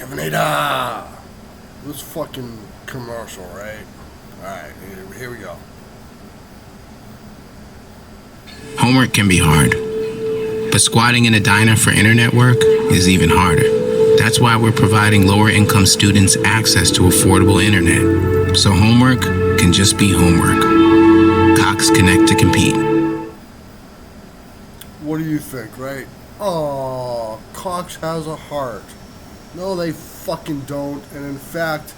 Kevinita! This fucking commercial, right? Alright, here we go. Homework can be hard, but squatting in a diner for internet work is even harder. That's why we're providing lower-income students access to affordable internet, so homework can just be homework. Cox Connect to compete. What do you think, right? Oh, Cox has a heart. No, they fucking don't. And in fact,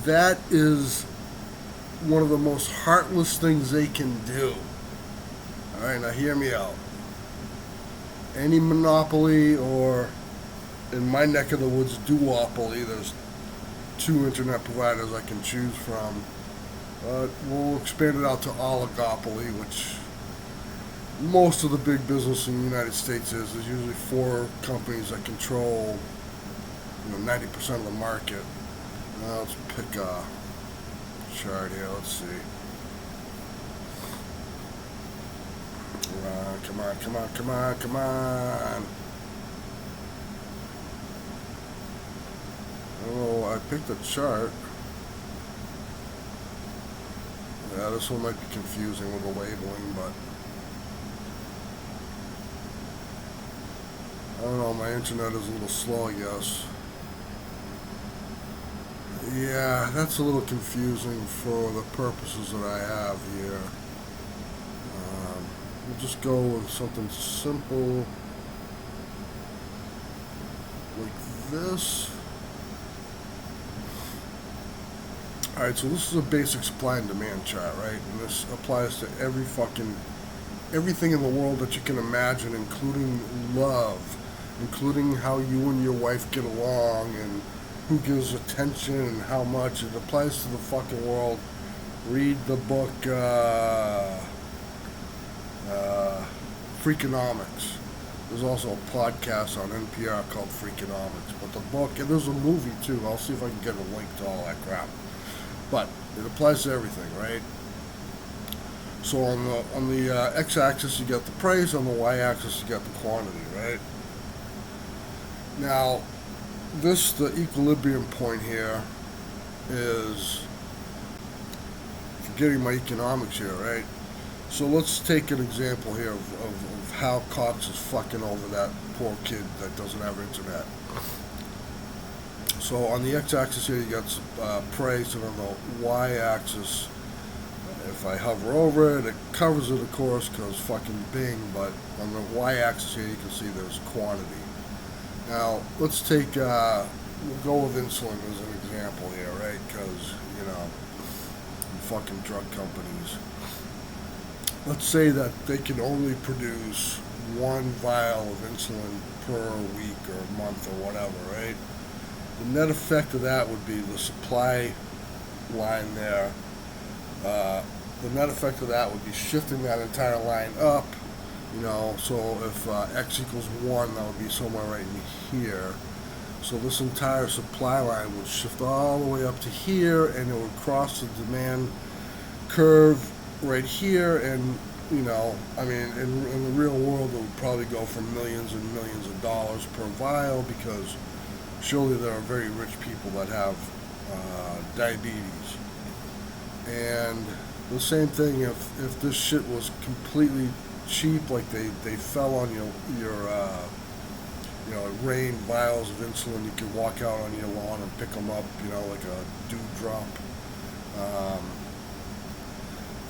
that is one of the most heartless things they can do. Alright, now hear me out. Any monopoly, or in my neck of the woods, duopoly, there's 2 internet providers I can choose from. We'll expand it out to oligopoly, which most of the big business in the United States is. There's usually 4 companies that control 90% of the market. Now let's pick a chart here. Let's see. Come on. Oh, I picked a chart. Yeah, this one might be confusing with the labeling, but I don't know, my internet is a little slow, I guess. Yeah, that's a little confusing for the purposes that I have here. We'll just go with something simple like this. Alright, so this is a basic supply and demand chart, right? And this applies to everything in the world that you can imagine, including love, including how you and your wife get along, and who gives attention and how much. It applies to the fucking world. Read the book, Freakonomics. There's also a podcast on NPR called Freakonomics. But the book, and there's a movie too. I'll see if I can get a link to all that crap. But it applies to everything, right? So on the x-axis you got the price, on the y-axis you got the quantity, right? Now, the equilibrium point here is, forgetting my economics here, right? So let's take an example here of how Cox is fucking over that poor kid that doesn't have internet. So on the x-axis here you got price, and on the y-axis, if I hover over it, it covers it, of course, because fucking Bing, but on the y-axis here you can see there's quantity. Now, let's take, we'll go with insulin as an example here, right? Because, fucking drug companies. Let's say that they can only produce 1 vial of insulin per week or month or whatever, right? The net effect of that would be the supply line there. The net effect of that would be shifting that entire line up. So if x equals 1, that would be somewhere right in here. So this entire supply line would shift all the way up to here, and it would cross the demand curve right here. And in the real world, it would probably go for millions and millions of dollars per vial, because surely there are very rich people that have diabetes. And the same thing, if this shit was completely cheap, like they fell on your it rained vials of insulin, you could walk out on your lawn and pick them up, like a dewdrop.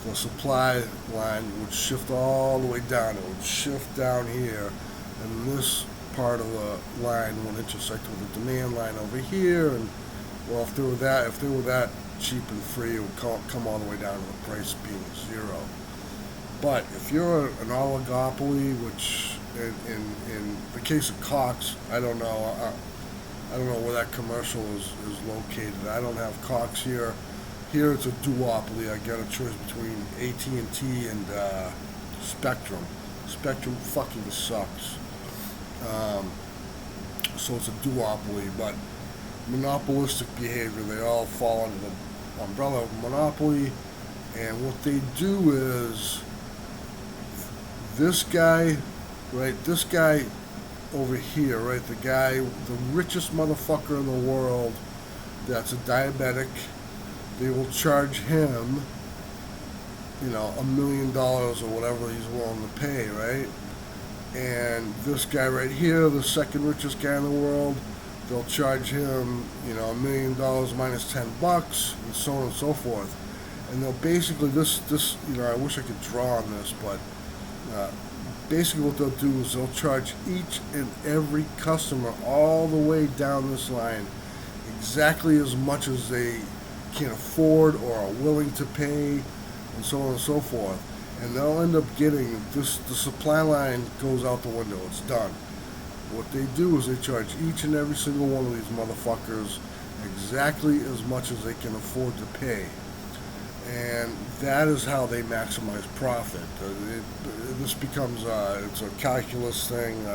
The supply line would shift all the way down. It would shift down here, and this part of the line would intersect with the demand line over here. And well, if they were that cheap and free, it would come all the way down to the price being 0. But if you're an oligopoly, which in the case of Cox, I don't know where that commercial is located. I don't have Cox here. Here it's a duopoly. I got a choice between AT&T and Spectrum. Spectrum fucking sucks. So it's a duopoly, but monopolistic behavior, they all fall under the umbrella of monopoly. And what they do is, this guy over here, right? The guy, the richest motherfucker in the world, that's a diabetic. They will charge him, $1 million or whatever he's willing to pay, right? And this guy right here, the second richest guy in the world, they'll charge him, $1 million minus $10, and so on and so forth. And they'll basically this, I wish I could draw on this, but basically what they'll do is they'll charge each and every customer all the way down this line exactly as much as they can afford or are willing to pay, and so on and so forth. And they'll end up getting this. The supply line goes out the window. It's done. What they do is they charge each and every single one of these motherfuckers exactly as much as they can afford to pay. And that is how they maximize profit. This becomes it's a calculus thing.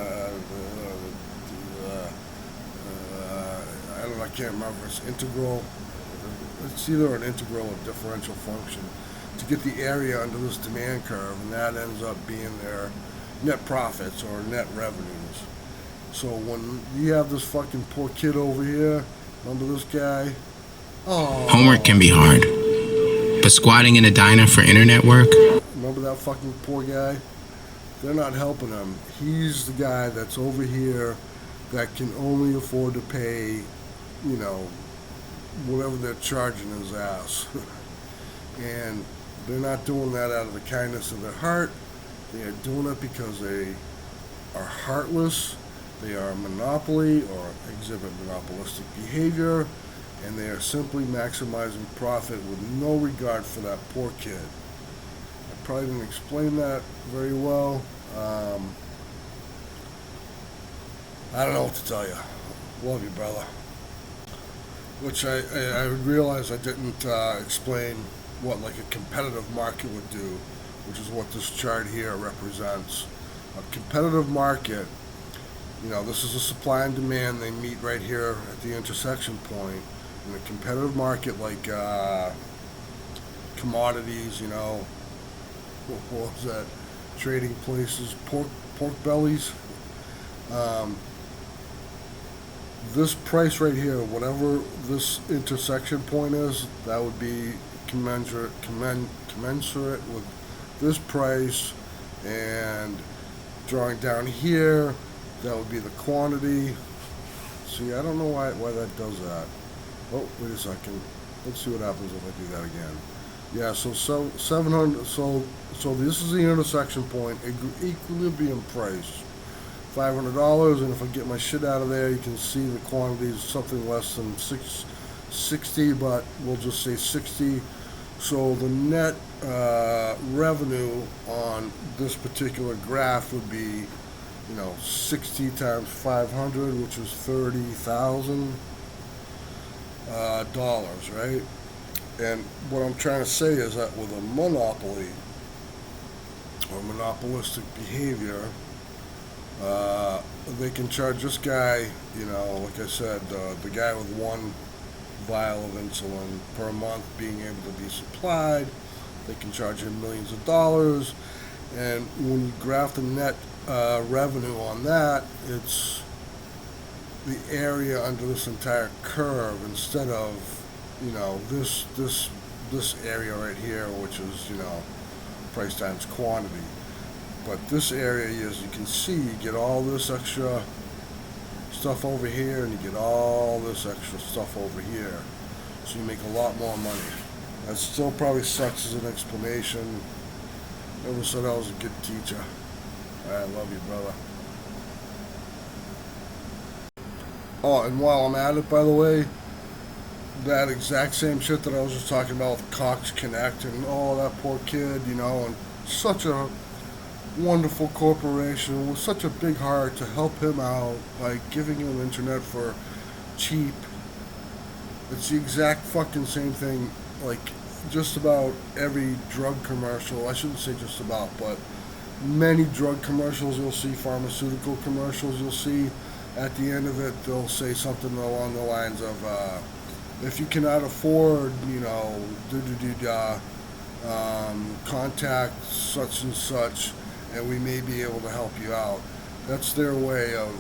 I can't remember. It's integral. It's either an integral or differential function to get the area under this demand curve, and that ends up being their net profits or net revenues. So when you have this fucking poor kid over here, remember this guy? Oh. Homework can be hard, but squatting in a diner for internet work? Remember that fucking poor guy? They're not helping him. He's the guy that's over here that can only afford to pay, whatever they're charging his ass. And they're not doing that out of the kindness of their heart. They are doing it because they are heartless. They are a monopoly or exhibit monopolistic behavior, and they are simply maximizing profit with no regard for that poor kid. I probably didn't explain that very well. I don't know what to tell you. Love you, brother. Which I realized I didn't explain what like a competitive market would do, which is what this chart here represents. A competitive market, this is a supply and demand. They meet right here at the intersection point. In a competitive market like commodities, what was that? Trading places, pork bellies. This price right here, whatever this intersection point is, that would be commensurate with this price. And drawing down here, that would be the quantity. See, I don't know why that does that. Oh, wait a second. Let's see what happens if I do that again. Yeah, so 700. So this is the intersection point. Equilibrium price, $500. And if I get my shit out of there, you can see the quantity is something less than 60, but we'll just say 60. So the net revenue on this particular graph would be, 60 times 500, which is $30,000, right? And what I'm trying to say is that with a monopoly or monopolistic behavior, they can charge this guy, like I said, the guy with one vial of insulin per month being able to be supplied. They can charge him millions of dollars, and when you graph the net revenue on that, it's the area under this entire curve instead of this area right here, which is price times quantity. But this area, as you can see, you get all this extra stuff over here, and you get all this extra stuff over here. So you make a lot more money. That still probably sucks as an explanation. Never said I was a good teacher. I love you, brother. Oh, and while I'm at it, by the way, that exact same shit that I was just talking about with Cox Connect and that poor kid, and such a wonderful corporation with such a big heart to help him out by giving him internet for cheap. It's the exact fucking same thing, like just about every drug commercial. I shouldn't say just about, but many drug commercials you'll see, pharmaceutical commercials you'll see, at the end of it they'll say something along the lines of if you cannot afford contact such and such and we may be able to help you out. That's their way of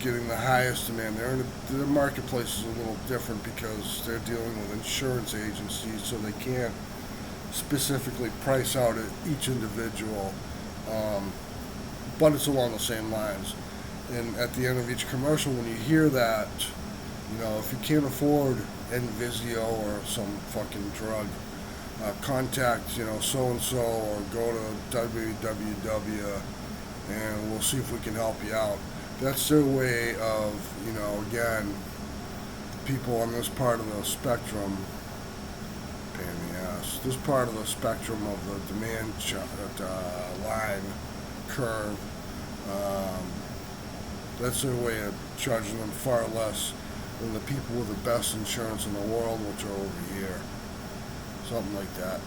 getting the highest demand. Their marketplace is a little different because they're dealing with insurance agencies, so they can't specifically price out each individual. Um, but it's along the same lines. And at the end of each commercial, when you hear that, if you can't afford Envisio or some fucking drug, contact, so and so, or go to www, and we'll see if we can help you out. That's their way of, again, the people on this part of the spectrum, pain in the ass, this part of the spectrum of the demand line curve, that's their way of charging them far less than the people with the best insurance in the world, which are over here. Something like that.